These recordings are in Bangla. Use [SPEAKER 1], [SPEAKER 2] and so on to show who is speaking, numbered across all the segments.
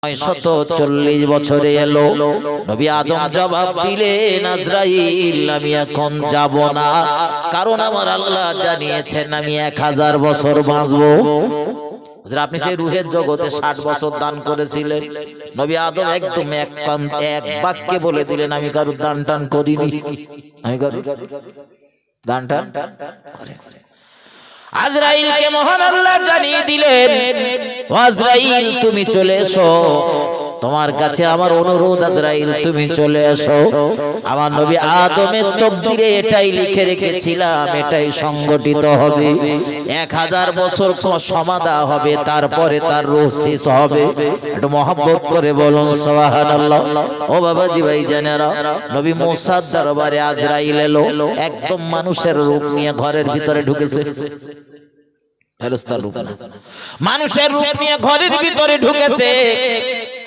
[SPEAKER 1] 940 বছরে এলো। নবী আদম জবাব দিলেন, আজরাইল আমি এখন যাব না, কারণ আমার আল্লাহ জানিয়েছেন আমি 1000 বছর বাঁচবো। আপনি সেই রুহের জগতে 60 বছর দান করেছিলেন। নবী আদম একদম এক বাক্যে বলে দিলেন, আমি কারো দান টান করিনি, আমি কারো দান টান করিনি। আজরাইলকে মহান আল্লাহ জানিয়ে দিলেন, আজরাইল তুমি চলে এসো, তোমার কাছে আমার অনুরোধ, আজরাইল তুমি চলে এসো। আমার নবী আদমের তকদিরে এটাই লিখে রেখেছিলাম, এটাই সংগঠিত হবে। 1000 বছর সমাধা হবে, তারপরে তার রূহ শেষ হবে। একটু মহব্বত করে বলুন সুবহানাল্লাহ। ও বাবাজি ভাই জানেরা, নবী মুসার দরবারে আজরাইল এলো, একদম মানুষের রূপ নিয়ে ঘরের ভিতরে ঢুকেছে। ফেরেশতার রূপ না, মানুষের রূপ নিয়ে ঘরের ভিতরে ঢুকেছে।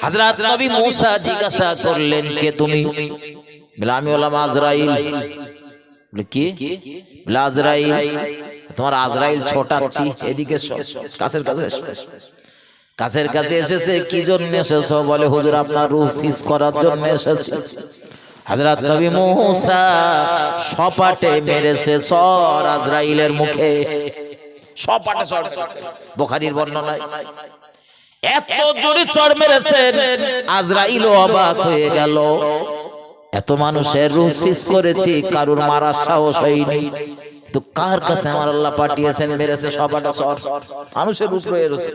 [SPEAKER 1] হযরত নবী মুসা জিজ্ঞাসা করলেন, কে তুমি? বলে আমি হলাম আজরাইল। বলে কি? বলে আজরাইল, তোমার আজরাইল ছোটাচ্ছি, এদিকে কাছের কাছে কাছের কাছে এসেছে। কি জন্য এসেছো? বলে হুজুর আপনার রূহ সিজ করার জন্য এসেছি। হযরত নবী মুসা সপাটে মেরেছে সর আজরাইলের মুখে, সপাটে সর মেরেছে। বুখারীর বর্ণনায় এত জোরে চড় মেরেছেন, আজরাইল অবাক হয়ে গেল। এত মানুষের রূহ সিজ করেছি, কারুর মারার সাহস হয়নি, তো কার কাছে আমার আল্লাহ পাঠিয়েছেন? মেরেছে সপাটে সর, মানুষের রূপ রয়েছে।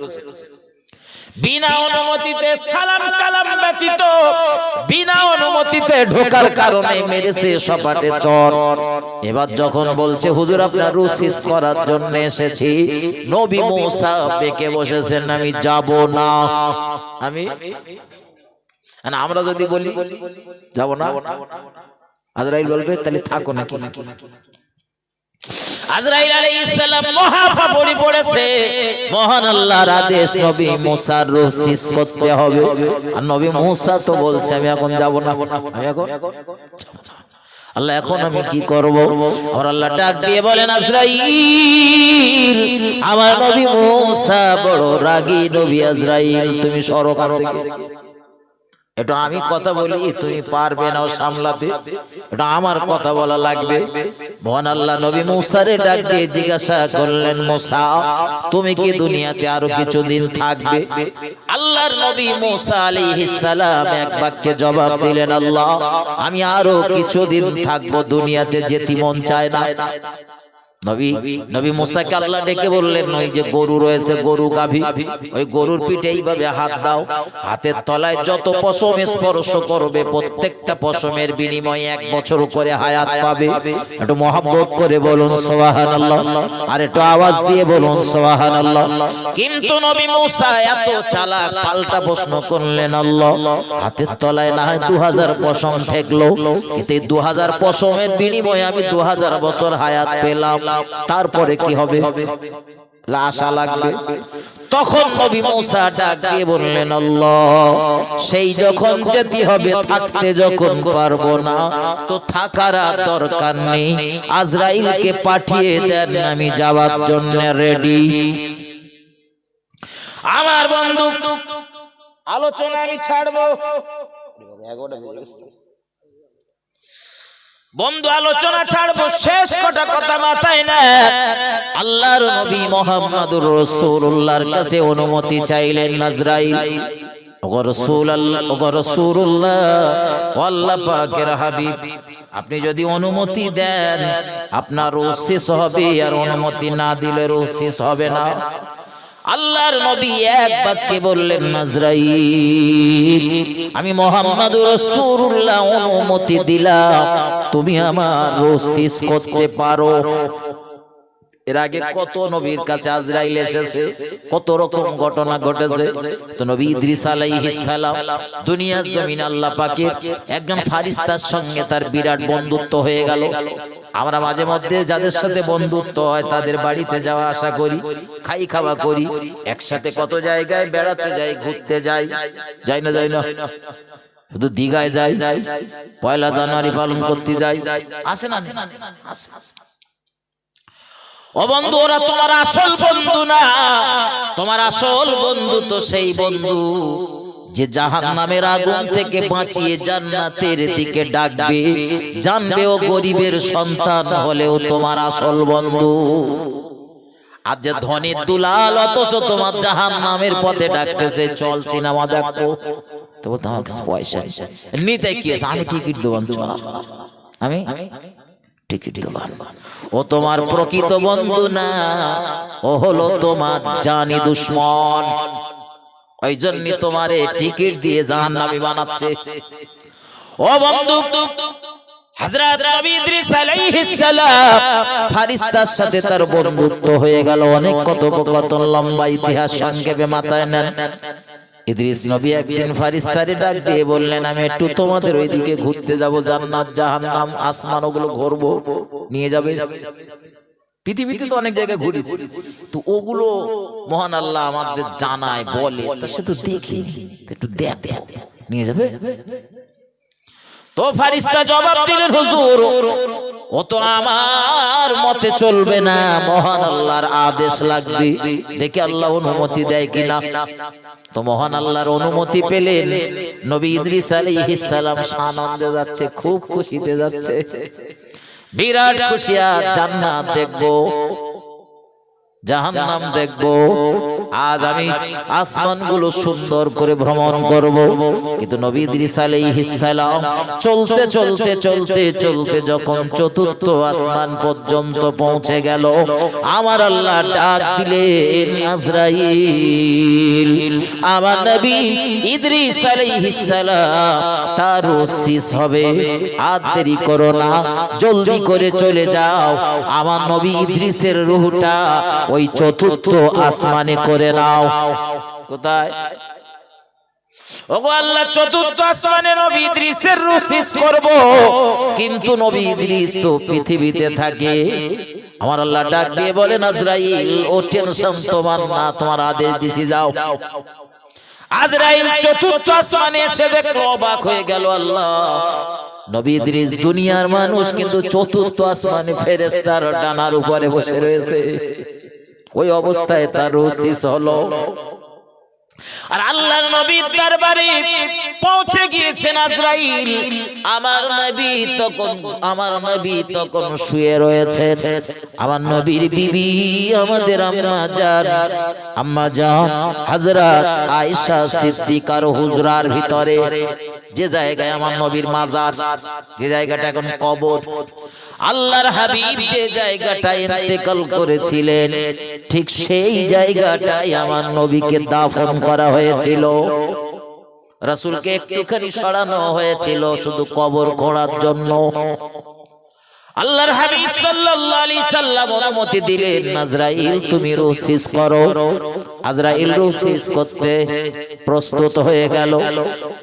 [SPEAKER 1] বিনা অনুমতিতে, সালাম কালাম ব্যতীত বিনা অনুমতিতে ঢোকার কারণে মেরেছে সপাটে চর। এবার যখন বলছে হুজুর আপনার রূহ সিজ করার জন্য এসেছি, নবী মুসা বেঁকে বসেছেন, আমি যাব না। আমরা যদি বলি যাব না, আজরাইল বলবে তাহলে থাকো নাকি। আজরাইল আলাইহিস সালাম মহাফা পড়ে পড়েছে, মহান আল্লাহর আদেশ নবী মুসার রূহ সিজ করতে হবে। আর নবী মুসা তো বলছে আমি এখন যাব না, আমি এখন আল্লাহ এখন আমি কি করব? আর আল্লাহ ডাক দিয়ে বলেন, আজরাইল আমার নবী মুসা বড় রাগী নবী, আজরাইল তুমি সরো কার থেকে। এটা আমি কথা বলি, তুমি পারবে না সামলাতে, এটা আমার কথা বলা লাগবে। মহান আল্লাহ নবী মুসারে ডাক দিয়ে জিজ্ঞাসা করলেন, মুসা তুমি কি দুনিয়াতে আরো কিছুদিন থাকবে? আল্লাহর নবী মুসা আলাইহিস সালাম এক বাক্যে জবাব দিলেন, আল্লাহ আমি আরো কিছুদিন থাকবো, দুনিয়াতে যেতে মন চায় না। নবী মুসাকে আল্লাহ ডেকে বললেন, ওই যে গরু রয়েছে, গরু গাভী, ওই গরুর পিঠে এইভাবে হাত দাও, হাতের তলায় যত পশম স্পর্শ করবে প্রত্যেকটা পশমের বিনিময়ে 1 বছর করে হায়াত পাবে। একটু মহব্বত করে বলুন সুবহানাল্লাহ, আর একটু আওয়াজ দিয়ে বলুন সুবহানাল্লাহ। কিন্তু নবী মুসা এত চালাক, পাল্টা প্রশ্ন করলেন, আল্লাহ হাতের তলায় না হয় 2000 পশম ঠেকলো, কিন্তু 2000 পশমের বিনিময়ে আমি 2000 বছর হায়াত পেলাম, তারপরে কি হবে? আশা লাগবে। তখন নবী মুসা ডাক দিয়ে বললেন, আল্লাহ সেই যখন যেতে হবে, থাকতে যখন পারবো না, তো থাকার দরকার নেই, আজরাইলকে পাঠিয়ে দেন, আমি যাওয়ার জন্য রেডি। আমার বন্ধু আলোচনা আমি ছাড়বো, বন্ধু আলোচনা ছাড়বো, শেষ কটা কথা মাথায় না। আল্লাহর নবী মুহাম্মদুর রাসূলুল্লাহর কাছে অনুমতি চাইলেন আজরাইল, ওগো রাসূলুল্লাহ, ওগো রাসূলুল্লাহ, আল্লাহ পাকের হাবিব, আপনি যদি অনুমতি দেন আপনার রূহ শেষ হবে, আর অনুমতি না দিলে রূহ শেষ হবে না। আল্লাহর নবী এক বাক্যে বললেন, আজরাইল আমি মুহাম্মদুর রাসূলুল্লাহ অনুমতি দিলাম, তুমি আমার রূহ শেষ করতে পারো। এর আগে কত নবীর কাছে আজরাইল এসেছে, কত রকম ঘটনা ঘটেছে। তো নবী ইদ্রিস আলাইহিস সালাম দুনিয়ার জমিন আল্লাহ পাকের একজন ফারিস্তার সঙ্গে তার বিরাট বন্ধুত্ব হয়ে গেল। আমরা মাঝে মধ্যে যাদের সাথে বন্ধুত্ব হয় তাদের বাড়িতে যাওয়া আসা করি, খাই খাওয়া করি, একসাথে কত জায়গায় বেড়াতে যাই, ঘুরতে যাই, যাই না যাই না, শুধু দীঘায় যাই, পয়লা জানুয়ারি পালন করতে যাই, আসে না? ও বন্ধু, ওরা তোমার আসল বন্ধু না, তোমার আসল বন্ধু তো সেই বন্ধু যে জাহান্নামের আগুন থেকে বাঁচিয়ে জান্নাতের দিকে ডাকবে, জানবে ও গরিবের সন্তান হলেও তোমার আসল বন্ধু। আর যে ধনী দুলাল অথচ তোমার জাহান্নামের পথে ডাকতেছে, চল সিনেমা দেখবো, তো তোমার কাছে পয়সা নিতে কি আছে, আমি টিকিট দেবো, আমি টিকিট দেবো। ও তোমার প্রকৃত বন্ধু না, ও হলো তোমার জানি দুশ্মন। ওই জন্য তোমারে টিকিট দিয়ে জাহান্নামী বানাচ্ছে। ও বন্ধু, হযরত নবী ইদ্রিস আলাইহিস সালাম ফারিস্তার সাথে তার বন্ধুত্ব হয়ে গেল। অনেক কথোপকথন, লম্বা ইতিহাস সংক্ষেপে মাথায় নেন। ইদ্রিস নবী একদিন ফারিস্তারে ডাক দিয়ে বললেন, আমি একটু তোমাদের ওইদিকে ঘুরতে যাব, জান্নাত জাহান্নাম আসমান ওগুলো ঘুরবো, নিয়ে যাবে? পৃথিবীতে তো অনেক জায়গায় ঘুরেছি, তো ওগুলো মহান আল্লাহ আমাদের জানায় বলে, সে তো দেখি, একটু দেখ, নিয়ে যাবে? তো ফারিস্তা জবাব দিলেন, হুজুর ও তো আমার মতে চলবে না, মহান আল্লাহর আদেশ লাগবে, দেখে আল্লাহ অনুমতি দেয় কিনা। তো মহান আল্লাহর অনুমতি পেলেন। নবী ইদ্রিস আলাইহিস সালাম আনন্দে যাচ্ছে, খুব খুশিতে যাচ্ছে, বিরাট খুশি। আর জান্নাত দেখবো, জাহান্নাম দেখবো, আজ আমি আসমানগুলো সুন্দর করে ভ্রমণ করব। কিন্তু নবী ইদ্রিস আলাইহিস সালাম চলতে চলতে চলতে চলতে যখন চতুর্থ আসমান পর্যন্ত পৌঁছে গেল, আমার আল্লাহ ডাক দিলেন, আজরাইল। আমার নবী ইদ্রিস আলাইহিস সালাম তার শেষ হবে, আর দেরি করো না, জলদি করে চলে যাও, আমার নবী ইদ্রিসের রূহটা ওই চতুর্থ আসমানে করে নাও। কোথায়? ওগো আল্লাহ, চতুর্থ আসমানে নবী ইদ্রিসের রূহ শেষ করব, কিন্তু নবী ইদ্রিস তো পৃথিবীতে থাকে। আমার আল্লাহ ডাক দিয়ে বলেন, আজরাইল ও টেনশন তোমার না, তোমার আদেশ দিছি, যাও। আজরাইল চতুর্থ আসমানে এসে দেখলো, অবাক হয়ে গেল, আল্লাহ, নবী ইদ্রিস দুনিয়ার মানুষ, কিন্তু চতুর্থ আসমানে ফেরেশতার ডানার উপরে বসে রয়েছে। ওই অবস্থায় তার রূহ শেষ হলো। আর আল্লাহর নবীর দরবারে পৌঁছে গিয়েছেন আজরাইল। আমার নবী তখন শুয়ে রয়েছেন। আমার নবীর বিবি, আমাদের আম্মা জান হযরত আয়েশা সিদ্দিকার হুজরার ভিতরে, যে জায়গায় আমার নবীর মাজার, যে জায়গাটা এখন কবর, আল্লাহর হাবিব যে জায়গাটায় ইন্তেকাল করেছিলেন, ঠিক সেই জায়গাটায় আমার নবীকে দাফন করা হয়েছিল। রাসূলকে একটুখানি সরানো হয়েছিল শুধু কবর খোঁড়ার জন্য। আল্লাহর হাবিব সাল্লাল্লাহু আলাইহি সাল্লাম অনুমতি দিলেন, আজরাইল তুমি রূহ শেষ করো। আজরাইল রূহ শেষ করতে প্রস্তুত হয়ে গেল।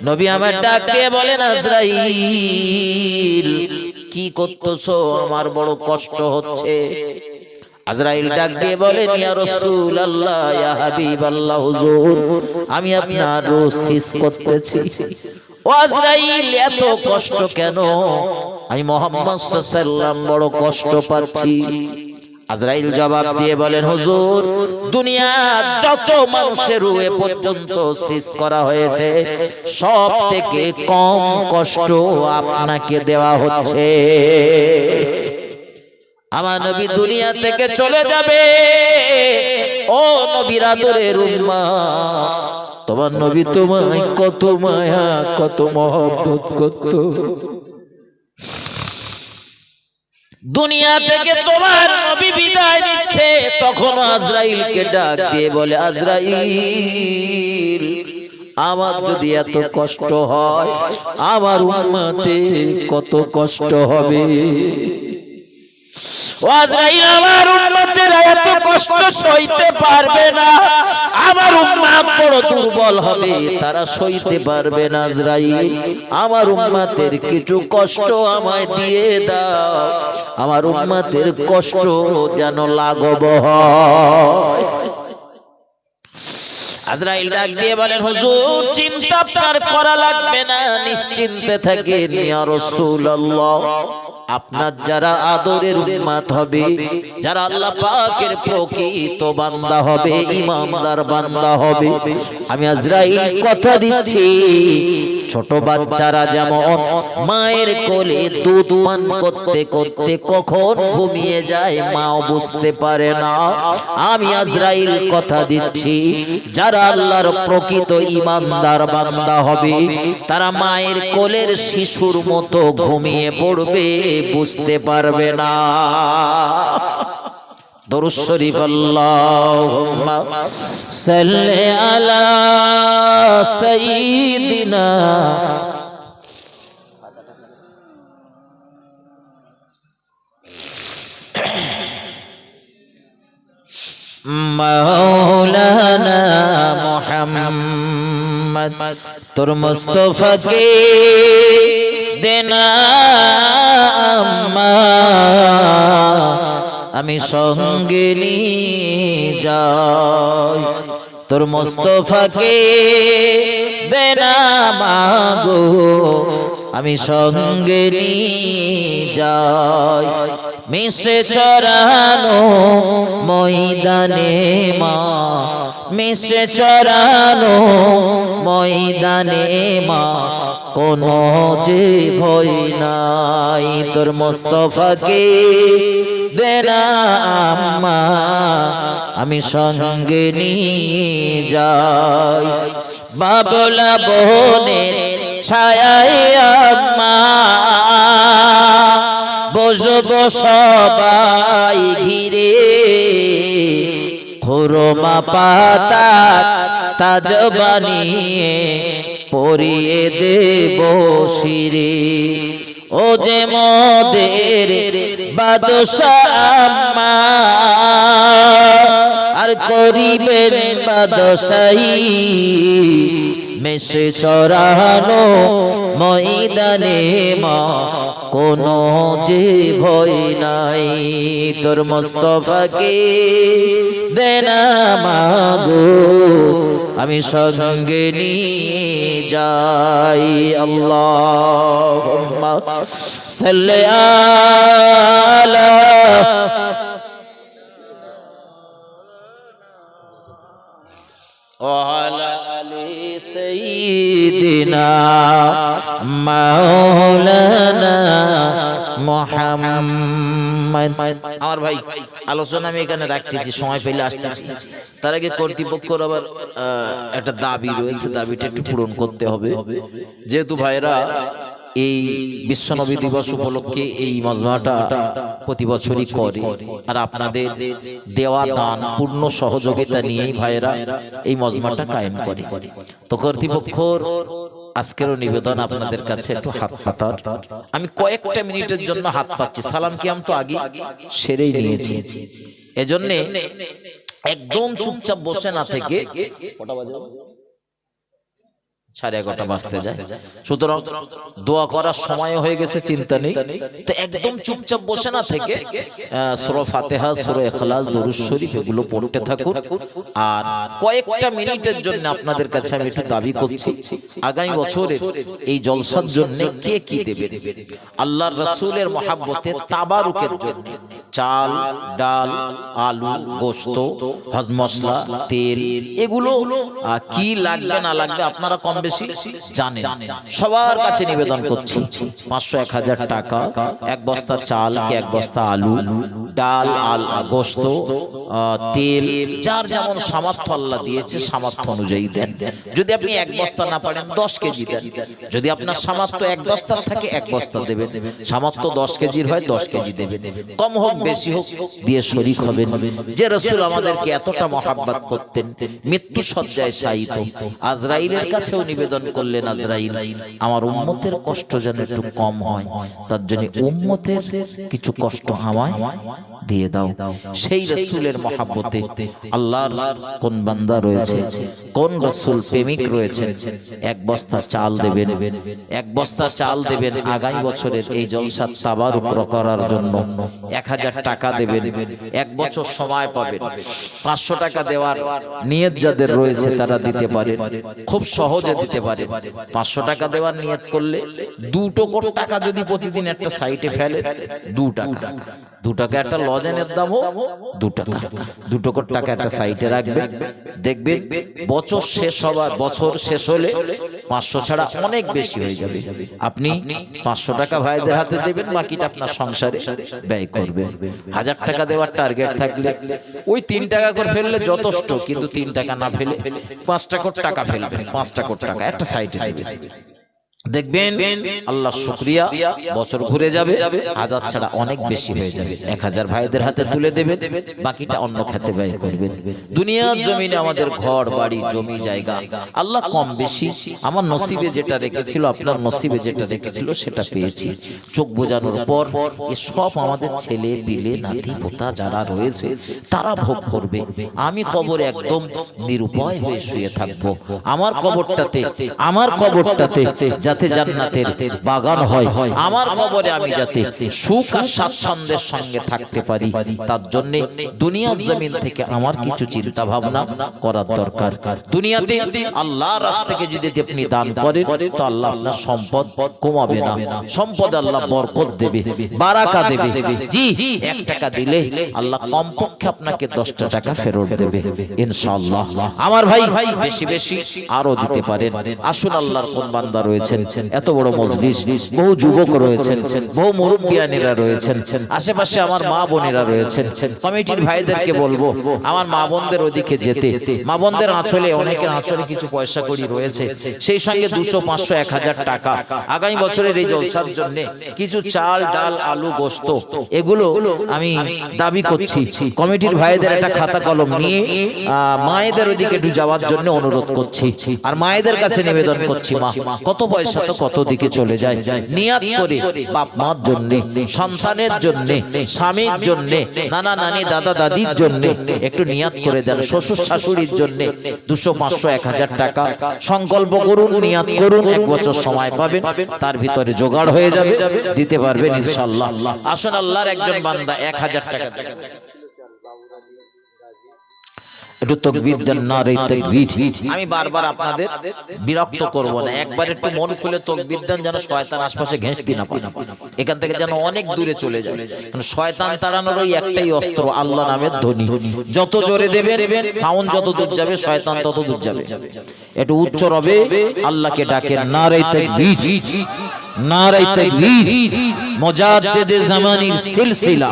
[SPEAKER 1] নবী আমার ডাক দিয়ে বলেন, আজরাইল কি করতেছো? আমার বড় কষ্ট হচ্ছে। আজরাইল ডাক দিয়ে বলেন, ইয়া রাসূলুল্লাহ, ইয়া হাবিবাল্লাহ, হুজুর আমি আপনার রূহ শেষ করতেছি। ও আজরাইল, এত কষ্ট কেন? আমি মুহাম্মদ সাল্লাল্লাহু আলাইহি ওয়াসাল্লাম বড় কষ্ট পাচ্ছি। আজরাইল জবাব দিয়ে বলেন, হুজুর দুনিয়ার যত মানুষের রূহ পর্যন্ত শেষ করা হয়েছে, সব থেকে কম কষ্ট আপনাকে দেওয়া হচ্ছে। আমার নবী দুনিয়া থেকে চলে যাবে। ও নবীর আদরের উম্মাহ, তোমার নবী তোমায় কত মায়া, কত মহব্বত করত। দুনিয়া থেকে তোমার নবী বিদায় নিচ্ছে, তখন আজরাইলকে ডাক দিয়ে বলে, আজরাইল আমার যদি এত কষ্ট হয়, আমার উম্মতের কত কষ্ট হবে। আজরাইল আমার উম্মতেরা এত কষ্ট সইতে পারবে না, আমার উম্মত বড় দুর্বল হবে, তারা সইতে পারবে না। আজরাইল আমার উম্মতের কিছু কষ্ট আমায় দিয়ে দাও, আমার উম্মতের কষ্ট যেন লাঘব হয়। আজরাইল ডাক দিয়ে বলেন, হুজুর চিন্তা আপনার করা লাগবে না, নিশ্চিন্তে থাকেন ইয়া রাসূলুল্লাহ। আপনার যারা আদরের উম্মত হবে, যারা আল্লাহ পাকের প্রকৃত বান্দা হবে, ইমানদার বান্দা হবে, আমি আজরাইল কথা দিচ্ছি, ছোট বাচ্চারা যেমন মায়ের কোলে দুধ পান করতে করতে কখন ঘুমিয়ে যায় মাও বুঝতে পারে না, আমি আজরাইল কথা দিচ্ছি, যারা আল্লাহর প্রকৃত ইমানদার বান্দা হবে, তারা মায়ের কোলের শিশুর মতো ঘুমিয়ে পড়বে, বুঝতে পারবে না। দরুদ শরীফ আল্লাহুম্মা সাল্লি আলা সাইয়্যিদিনা মাওলানা মুহাম্মদ, তোর মুস্তাফাকে দেনা আম্মা, আমি সঙ্গে নিয়ে যাই, তোর মুস্তাফাকে দেনা মাগো, আমি সঙ্গে নিয়ে যাই, মিশে চরানো ময়দানে মা, মিশে চরানো ময়দানে মা, কোনো যে ভয় নাই, তোর মুস্তাফাকে দেনা আম্মা, আমি সঙ্গে নিয়ে যাই, বাবলা বোনের ছায়ায় আম্মা, বসবো সবাই ঘিরে, খুরমা পাতা তাজ বানিয়ে পরিয়ে দেব শিরে, ও যে মোদের বাদশাহ আম্মা, আর করিবেন বাদশাহী, মেশে চরানো ময়দানে মা, কোনো যে ভয় নাই, তোর মুস্তাফাকে দেনা মাগো, আমি সঙ্গে নিয়ে যাই, আল্লাহুম্মা সাল্লি আলা ওয়ালা আলি সাইয়্যিদিনা মাওলানা মুহাম্মদ। আমার ভাই আলোচনা আমি এখানে রাখতেছি, সময় পেলে আসতেছি, তার আগে কর্তৃপক্ষের আবার একটা দাবি রয়েছে, দাবিটা একটু পূরণ করতে হবে, যেহেতু ভাইরা এই বিশ্বনবী দিবস উপলক্ষে এই মজমাটা প্রতি বছরই করে, আর আপনাদের দেওয়া দান পূর্ণ সহযোগিতা নিয়েই ভাইরা এই মজমাটা কায়েম করে, তো কর্তৃপক্ষর আজকেরও নিবেদন আপনাদের কাছে একটু হাত পাতার, আমি কয়েকটা মিনিটের জন্য হাত পাচ্ছি, সালাম কিয়াম তো আগে সেরেই নিয়েছি, এজন্য একদম চুপচাপ বসে না থেকে, 11:30 বাজতে যায়, সুতরাং দোয়া করার সময় হয়ে গেছে, চিন্তা নেই, তো একদম চুপচাপ বসে না থেকে সূরা ফাতিহা, সূরা ইখলাস, দরুদ শরীফ এগুলো পড়তে থাকুন, আর কয়েকটা মিনিটের জন্য আপনাদের কাছে আমি একটু দাবি করছি, আগামী বছরের এই জলসার জন্য কে কি দেবে, আল্লাহর রাসূলের মহব্বতে তাবারুকের জন্য চাল, ডাল, আলু, গোশত, হজ মশলা, তেল, এগুলো কি লাগবে না লাগবে আপনারা কম বেশি জানেন, সবার কাছে নিবেদন করছি, 500-1000 টাকা, এক বস্তা চাল, এক বস্তা আলু, ডাল, গোশত, তেল, যার যেমন সামর্থ্য আল্লাহ দিয়েছে সামর্থ্য অনুযায়ী দেন, যদি আপনি এক বস্তা না পারেন 10 কেজি দেন, যদি আপনার সামর্থ্য এক বস্তা থাকে 1 বস্তা দেবেন, সামর্থ্য 10 কেজির হয় 10 কেজি দেবেন, কম হোক বেশি হোক দিয়ে শরীক হবেন, যে রাসূল আমাদেরকে এতটা মহব্বত করতেন, মৃত্যু শয্যায় শায়িত, আজরাইলের কাছেও নিবেদন করলেন, আজরাইল আমার উম্মতের কষ্ট যেন একটু কম হয়, তার জন্য উম্মতের কিছু কষ্ট আমায় দিয়ে দাও। সেই রাসূলের মহব্বতে আল্লাহর কোন বান্দা রয়েছে, কোন রাসূল প্রেমিক রয়েছেন, এক বস্তা চাল দেবেন, এক বস্তা চাল দেবেন আগামী বছরের এই জলসা তাবারুক করার জন্য। 1000 টাকা দেবেন, এক বছর সময় পাবেন। 500 টাকা দেওয়ার নিয়ত যাদের রয়েছে তারা দিতে পারেন, খুব সহজে দিতে পারেন। 500 টাকা দেওয়ার নিয়ত করলে 2 টাকা যদি প্রতিদিন একটা সাইটে ফেলে, 2 টাকা, 2 টাকা একটা লজেনের দামও 2 টাকা, 2 টাকা একটা সাইটে রাখবেন। দেখবেন বছর শেষ হবার, বছর শেষ হলে 500 ছাড়া অনেক বেশি হয়ে যাবে। আপনি 500 টাকা ভাইদের হাতে দেবেন, বাকিটা আপনার সংসারে ব্যয় করবেন। 1000 টাকা দেওয়ার টার্গেট থাকলে ওই 3 টাকা করে ফেললে যথেষ্ট, কিন্তু 3 টাকা না ফেলে 5 টাকা ফেলবেন। 5 টাকা একটা সাইটে দেবেন, দেখবেন আল্লাহ শুকরিয়া, বছর ঘুরে যাবে, 1000 ছাড়া অনেক বেশি হয়ে যাবে। 1000 ভাইদের হাতে তুলে দেবেন, বাকিটা অন্য খাতে ব্যয় করবেন। দুনিয়ার জমিনে আমাদের ঘর বাড়ি জমি জায়গা আল্লাহ কম বেশি আমার নসিবে যেটা রেখেছিল, আপনার নসিবে যেটা রেখেছিল সেটা পেয়েছি। চোখ বোঝানোর পর এ সব আমাদের ছেলে পিলে নাতি পোতা যারা রয়েছে তারা ভোগ করবে। আমি কবরে একদম নিরুপায় হয়ে শুয়ে থাকবো। আমার কবরটাতে যাতে জান্নাতের বাগান হয়, আমার কবরে আমি যাতে সুখ আর স্বাচ্ছন্দ্যের সঙ্গে থাকতে পারি, তার জন্য দুনিয়ার জমিন থেকে আমার কিছু চিন্তা ভাবনা করার দরকার। দুনিয়াতে আল্লাহর রাস্তায় যদি আপনি দান করেন তো আল্লাহ আপনার সম্পদ কমাবে না, সম্পদ আল্লাহ বরকত দেবে, বারাকা দেবে। জি 1 টাকা দিলে আল্লাহ কমপক্ষে আপনাকে 10 টাকা ফেরত দেবে ইনশাআল্লাহ। আমার ভাই বেশি বেশি আরো দিতে পারেন। আসুন, আল্লাহর কোন বান্দা রয়েছে, এত বড় মজলিস, বহু যুবক রয়েছেন, বহু মুরব্বিয়ানেরা রয়েছেন, আশেপাশে আমার মা বোনেরা রয়েছেন। কমিটির ভাইদেরকে বলবো আমার মা বোনদের ওদিকে যেতে। মা বোনদের আঁচলে, অনেকের আঁচলে কিছু পয়সা কড়ি রয়েছে, সেই সঙ্গে 200, 500, 1000 টাকা আগামী বছরের এই জলসার জন্য কিছু চাল ডাল আলু গোস্ত এগুলো আমি দাবি করছি। কমিটির ভাইদের একটা খাতা কলম নিয়ে মায়েদের ওদিকে একটু যাওয়ার জন্য অনুরোধ করছি, আর মায়েদের কাছে নিবেদন করছি, মা কত পয়সা তো কত দিকে চলে যায়, নিয়াত করে বাপ মার জন্য, সন্তানের জন্য, স্বামীর জন্য, নানা নানি দাদা দাদির জন্য একটু নিয়াত করে দেন। শ্বশুর শাশুড়ির জন্য 200, 500, 1000 টাকা সংকল্প করুন, নিয়াত করুন। 1 বছর সময় পাবেন, তার ভিতরে জোগাড় হয়ে যাবে, দিতে পারবেন ইনশাআল্লাহ। আসুন, আল্লাহর একজন বান্দা 1000 টাকা একটু তাকবীর দেন, নারে তাকবীর। আমি বারবার আপনাদের বিরক্ত করব না, একবার একটু মন খুলে তাকবীর দেন, যেন শয়তান আশপাশে ঘেঁষতে না পারে, এখান থেকে যেন অনেক দূরে চলে যায়। কারণ শয়তান তাড়ানোর ওই একটাই অস্ত্র, আল্লাহ নামের ধ্বনি। যত জোরে দেবেন, সাউন্ড যত দূর যাবে, শয়তান তত দূর যাবে। একটু উচ্চ রবে আল্লাহকে ডাকেন, নারে তাকবীর, নারে তাকবীর। মুজাদ্দিদে জামানের সিলসিলা,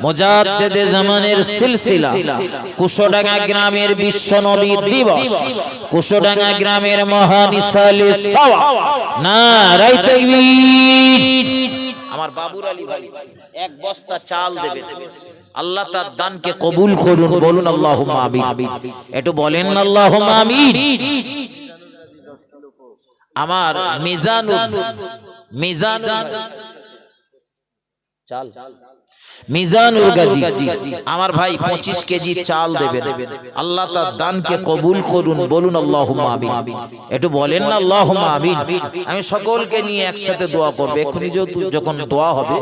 [SPEAKER 1] মুজাদ্দিদে জামানের সিলসিলা। কুশোডাঙ্গা গ্রামের বিশ্ব নবী দিবস, কুশোডাঙ্গা গ্রামের মহান ইসালে সওয়া, নারে তাকবীর। আমার বাবুর আলী ভাই 1 বস্তা চাল দেবে, আল্লাহ তার দানকে কবুল করুন, বলুন আল্লাহুম্মা আমিন। একটু বলেন আল্লাহুম্মা আমিন। আমার মিজানুল গাজী আমার ভাই 25 কেজি চাল দেবেন, আল্লাহ তার দানকে কবুল করুন, বলুন আল্লাহুম্মা আমিন। একটু বলেন না আল্লাহুম্মা আমিন। আমি সকলকে নিয়ে একসাথে দোয়া করব। এখনই যখন দোয়া হবে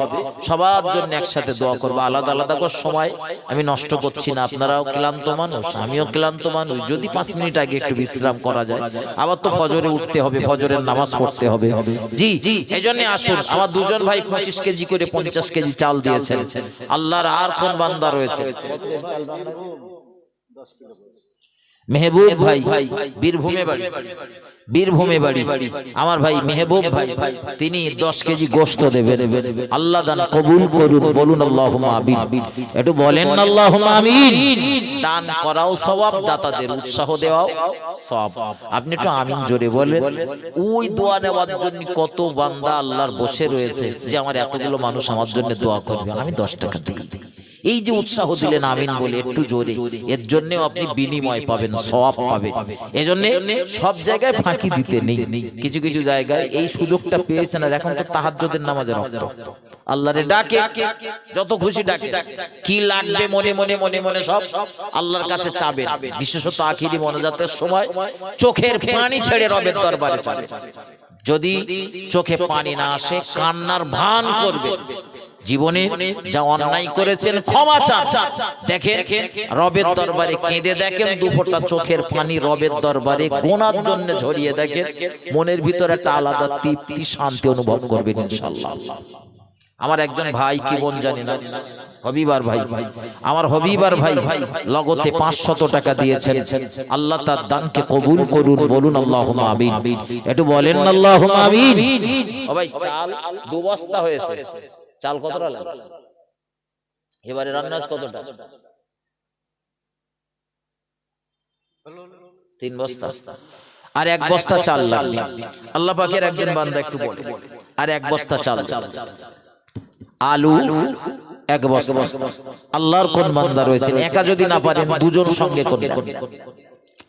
[SPEAKER 1] সবার জন্য একসাথে দোয়া করব, আলাদা আলাদা করে সময় আমি নষ্ট করছি না। আপনারাও ক্লান্ত মানুষ, আমিও ক্লান্ত মানুষ, যদি 5 মিনিট আগে একটু বিশ্রাম করা যায়। আবার তো ফজরে উঠতে হবে, ফজরের নামাজ পড়তে হবে। জি এইজন্য আসুন, আমার দুজন ভাই 25 কেজি করে 50 কেজি চাল দিয়েছেন। আল্লাহর আর কোন বান্দা রয়েছে? মেহবুব ভাই, বীরভূমে বাড়ি, বীরভূমে বাড়ি আমার ভাই মেহবুব ভাই, তিনি 10 কেজি গোশত দেবেন, আল্লাহ দান কবুল করুন, বলুন আল্লাহুম্মা আমিন। একটু বলেন না আল্লাহুম্মা আমিন। দান করাও সওয়াব, দাতাদের উৎসাহ দেওয়াও সওয়াব। আপনি একটু আমিন জোরে বলেন। ওই দোয়া নেওয়ার জন্য কত বান্দা আল্লাহর বসে রয়েছে যে আমার এতগুলো মানুষ আমার জন্য দোয়া করবে, আমি 10 টাকা দিই। এই যে উৎসাহ দিলেন আমিন বলে একটু জোরে, এর জন্যও আপনি বিনিময় পাবেন, সওয়াব পাবেন। এজন্য সব জায়গায় ফাঁকি দিতে নেই, কিছু কিছু জায়গায় এই সুযোগটা পেয়েছেন। আর এখন তো তাহাজ্জুদের নামাজের ওয়াক্ত, আল্লাহরে ডাকে, যত খুশি ডাকে, কি লাগবে মনে মনে মনে মনে সব আল্লাহর কাছে চাবে। বিশেষত আখিরি মোনাজাতের সময় চোখের পানি ছেড়ে রবের দরবারে যাবে। যদি চোখে পানি না আসে কান্নার ভান করবে, জীবনে যা অন্যায় করেছেন ক্ষমা চান, দেখেন রবের দরবারে কেঁদে দেখেন, দু ফোঁটা চোখের পানি রবের দরবারে গোনার জন্য ঝরিয়ে দেখেন, মনের ভিতর একটা আলাদা তৃপ্তি শান্তি অনুভব করবেন ইনশাআল্লাহ। আমার একজন ভাই, কি বোন জানি না, হবিবার ভাই, আমার হবিবার ভাই লগতে 500 টাকা দিয়েছেন। আল্লাহ তার দানকে কবুল করুন, বলুন আল্লাহুম্মা আমিন। একটু বলেন আল্লাহুম্মা আমিন। ও ভাই, চাল 2 বস্তা হয়েছে। চাল কতটা লাগে এবারে? রান্নাস কতটা? 3 বস্তা। আর 1 বস্তা চাল লাগবে। আল্লাহ পাকের একজন বান্দা একটু বলে, আর 1 বস্তা চাল, আলু 1 বস্তা। আল্লাহর কোন বান্দা রয়েছেন একা যদি না পারেন দুজন সঙ্গে করবেন,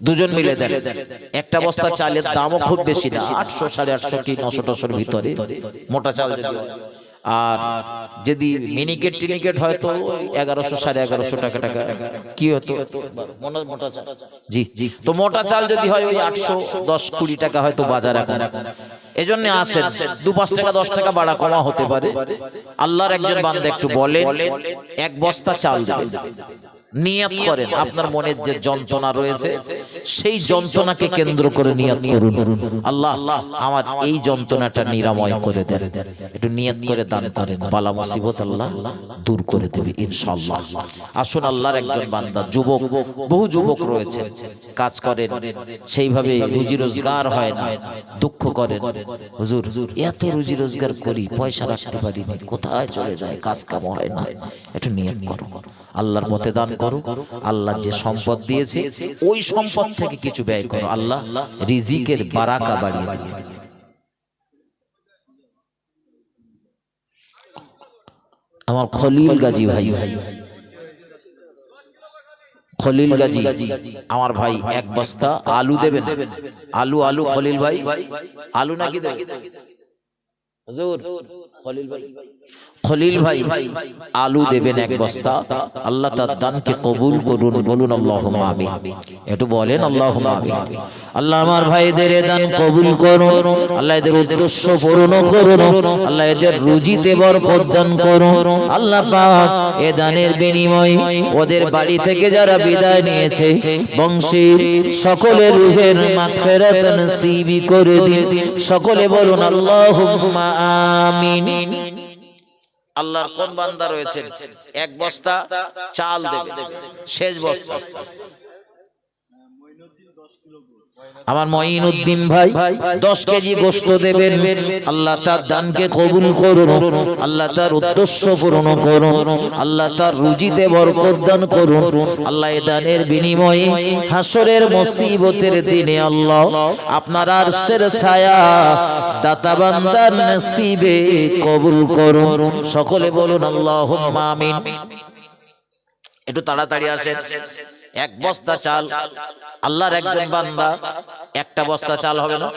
[SPEAKER 1] দুজন মিলে দেন। একটা বস্তা চালের দামও খুব বেশি না, 800 850 কি 900 ভিতরে মোটা চাল যদি হয়। আর যদি মিনিকেট টিনিকেট হয় তো 1100 1150 টাকা কি হতো মোটা চাল। জি জি, তো মোটা চাল যদি হয় ওই 810-20 টাকা হয়তো বাজার এখন। এজন্য আসেন 2-5 টাকা 10 টাকা বাড়া কমা হতে পারে। আল্লাহর একজন বান্দা একটু বলেন 1 বস্তা চাল দেবেন, নিয়ত করেন আপনার মনের যে যন্ত্রণা রয়েছে সেই যন্ত্রণাকে কেন্দ্র করে নিয়ত করুন, আল্লাহ আমার এই যন্ত্রণাটা নিরাময় করে দেন। একটু নিয়ত করে দান করেন, বালা মুসিবত আল্লাহ দূর করে দেবে ইনশাআল্লাহ। আসুন, আল্লাহর একজন বান্দা, যুবক, বহু যুবক রয়েছে, কাজ করেন সেইভাবে রুজি রোজগার হয় না, দুঃখ করেন, হুজুর এত রুজি রোজগার করি পয়সা রাখতে পারি না, কোথায় চলে যায়, কাজ কাম হয় না। একটু নিয়ত করো, আল্লাহর পথে দান করো, আল্লাহ যে সম্পদ দিয়েছে ওই সম্পদ থেকে কিছু ব্যয় করো, আল্লাহ রিজিকের বারাকা বাড়িয়ে দিবে। আমার খলিল গাজী ভাই, খলিল গাজী আমার ভাই 1 বস্তা আলু দেবেন। আলু আলু খলিল ভাই, আলু নাকি দেবেন হুজুর? খলিল ভাই আলু দেবেন 1 বস্তা। আল্লাহ তার দানকে কবুল করুন, বলুন আল্লাহুম্মা আমিন। একটু বলেন আল্লাহুম্মা আমিন। আল্লাহ আমার ভাইদের দান কবুল করুন, আল্লাহ এদের উদ্দেশ্য পূরণ করুন, আল্লাহ এদের রুজিতে বরকত দান করুন। আল্লাহ পাক এ দানের বিনিময়ে ওদের বাড়ি থেকে যারা বিদায় নিয়েছে বংশের সকলের রূহের মাগফিরাত নসিব করে দিন। সকলে বলুন আল্লাহুম্মা আমিন। আল্লাহর কোন বান্দা রয়েছেন 1 বস্তা চাল দেবে, শেষ বস্তা আমার মঈনুদ্দিন ভাই 10 কেজি গোশত দেবেন। আল্লাহ তার দানকে কবুল করুন, আল্লাহ তার উদ্দেশ্য পূরণ করুন, আল্লাহ তার রুজিতে বরকত দান করুন। আল্লাহ এই দানের বিনিময়ে হাসরের মুসিবতের দিনে আল্লাহ আপনার আরশের ছায়া দাতা বান্দার নসিবে কবুল করুন। সকলে বলুন আল্লাহুম্মা আমিন। একটু তাড়াতাড়ি আসেন। 1 বস্তা চাল, আল্লাহর একজন বান্দা 1টা বস্তা চাল হবে না?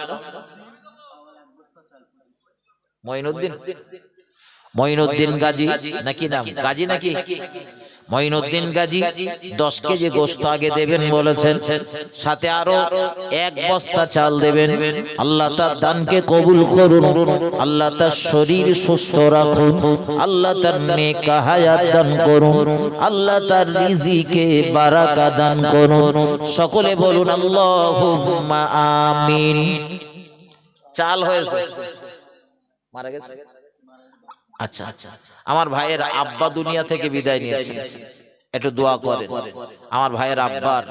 [SPEAKER 1] মঈনুদ্দিন গাজী নাকি নাম? গাজী নাকি? মঈনুদ্দিন গাজী 10 কেজি গোশত আগে দেবেন বলেছেন, সাথে আরো 1 বস্তা চাল দেবেন। আল্লাহ তার দানকে কবুল করুন, আল্লাহ তার শরীর সুস্থ রাখুন, আল্লাহ তার নেক হায়াত দান করুন, আল্লাহ তার রিজিকে বারাকা দান করুন। সকলে বলুন আল্লাহুম্মা আমিন। চাল হয়েছে, মারা গেছে। আচ্ছা, আমার ভাইয়ের আব্বা দুনিয়া থেকে বিদায় নিয়েছেন, একটু দোয়া করেন আমার ভাইয়ের আব্বার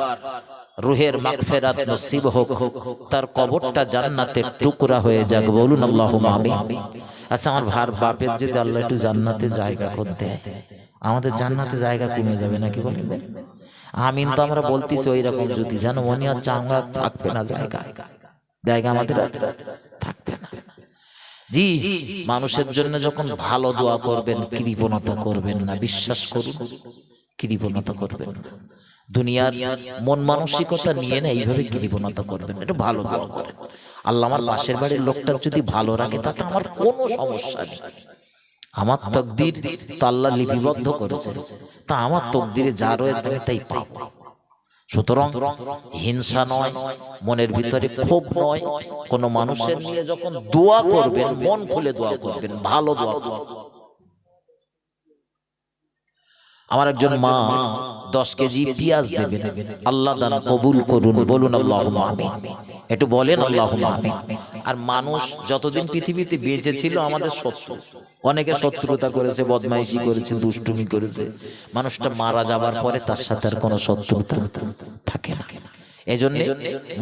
[SPEAKER 1] রুহের মাগফিরাত নসিব হোক, তার কবরটা জান্নাতের টুকরা হয়ে যাক, বলুন আল্লাহুম্মা আমিন। আচ্ছা, আমার ভাইয়ের বাপের যদি আল্লাহ একটু জান্নাতে জায়গা করে দেয়, আমাদের জান্নাতে জায়গা কমে যাবে নাকি বলেন? আমিন তো আমরা বলতেছি ওই রকম, যদি জানো মনে হচ্ছে আমরা থাকবে না, জায়গা আমাদের থাকবে না। জি, মানুষের জন্য যখন ভালো দোয়া করবেন কৃপণতা করবেন না, বিশ্বাস করুন, কৃপণতা করবেন না। দুনিয়ার মন মানসিকতা নিয়ে না এইভাবে কৃপণতা করবেন না, একটু ভালো দোয়া করেন। আল্লাহ আমার পাশের বাড়ির লোকটার যদি ভালো রাখে তাতে আমার কোনো সমস্যা নেই, আমার তকদির তো আল্লাহ লিপিবদ্ধ করেছে, তা আমার তকদিরে যা রয়েছে আমি তাই পাব। সুতরাং হিংসা নয়, মনের ভিতরে ক্ষোভ নয়, কোন মানুষের নিয়ে যখন দোয়া করবেন মন খুলে দোয়া করবেন, ভালো দোয়া করবেন। আমার একজন মা 10 কেজি পেঁয়াজ দেবেন, আল্লাহ দান কবুল করুন, বলুন আল্লাহুম্মা আমিন। একটু বলেন আল্লাহুম্মা আমিন। আর মানুষ যতদিন পৃথিবীতে বেঁচে ছিল আমাদের শত্রু, অনেকে শত্রুতা করেছে, বদমাইশি করেছে, দুষ্টুমি করেছে। মানুষটা মারা যাবার পরে তার সাথে আর কোনো শত্রুতা থাকে না। এজন্য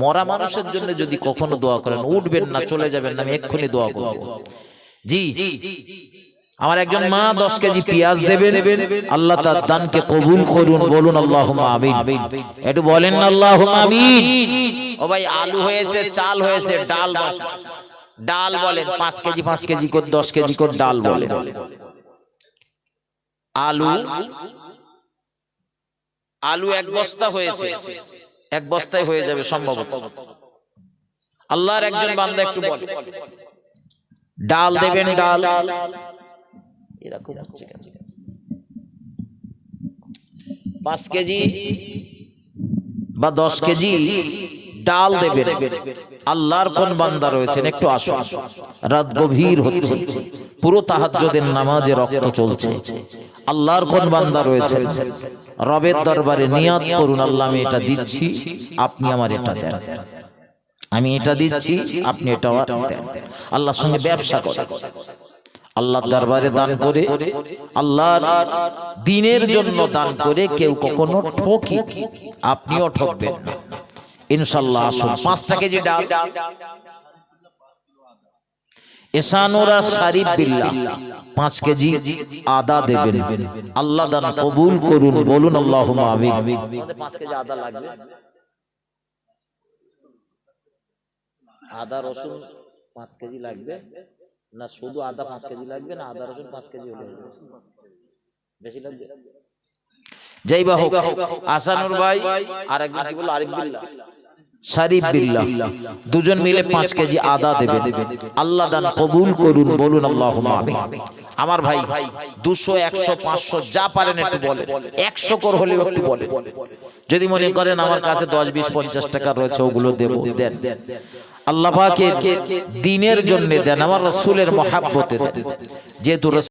[SPEAKER 1] মরা মানুষের জন্য যদি কখনো দোয়া করেন, উঠবেন না, চলে যাবেন না, আমি এক্ষুনি দোয়া করব। জি, আমার একজন মা 10 কেজি পেঁয়াজ দেবেন, আল্লাহ তার দানকে কবুল করুন, বলুন আল্লাহুম্মা আমিন। একটু বলেন না আল্লাহুম্মা আমিন। ও ভাই, আলু হয়েছে, চাল হয়েছে, ডাল, ডাল বলেন 5 কেজি 5 কেজি করে 10 কেজি করে ডাল বলেন। আলু 1 বস্তা হয়েছে, 1 বস্তায় হয়ে যাবে সম্ভবত। আল্লাহর একজন বান্দা একটু বলে, ডাল দেবেন, ডাল এরকম হচ্ছে 5 কেজি বা 10 কেজি ডাল দেবেন। আল্লাহর কোন বান্দা রয়েছেন, একটু আসুন, রাত গভীর হচ্ছে, পুরো তাহাজ্জুদের নামাজে রক্ত চলছে। আল্লাহর কোন বান্দা রয়েছেন, রবের দরবারে নিয়াত করুন, আল্লাহ আমি এটা দিচ্ছি, আপনি আমার এটা দেন, আমি এটা দিচ্ছি, আপনি এটা দেন। আল্লাহর সঙ্গে ব্যবসা করেন, আল্লাহর দরবারে দান করে, আল্লাহর দ্বীনের জন্য দান করে কেউ কখনো ঠকি, আপনিও ঠকবেন না ইনশাআল্লাহ। আসুন 5 কেজি ডাল, এসানুরা শরীফ বিল্লাহ 5 কেজি আদা দেবেন, আল্লাহ দান কবুল করুন, বলুন আল্লাহুম্মা আমিন। 5 কেজি আদা লাগবে, আদা রসুন 5 কেজি লাগবে না, শুধু আদা 5 কেজি লাগবে না, আদা রসুন 5 কেজি হলে বেশি লাগবে? যাই বা হোক, আসানুর ভাই আর একজন কি বলল, আরিফ বিল্লাহ, শরীফ বিল্লাহ, দুজন মিলে 5 কেজি আদা দেবেন, আল্লাহ দান কবুল করুন, বলুন আল্লাহুম্মা আমিন। আমার ভাই 200 100 500 যা পারেন একটু বলেন, 100 কর হলেও একটু বলেন। যদি মনে করেন আমার কাছে 10 20 50 টাকা রয়েছে ওগুলো দেব, দেন। আল্লাহ পাকের দ্বীনের জন্য দেন, আমার রাসূলের মহব্বতে দেন, যেহেতু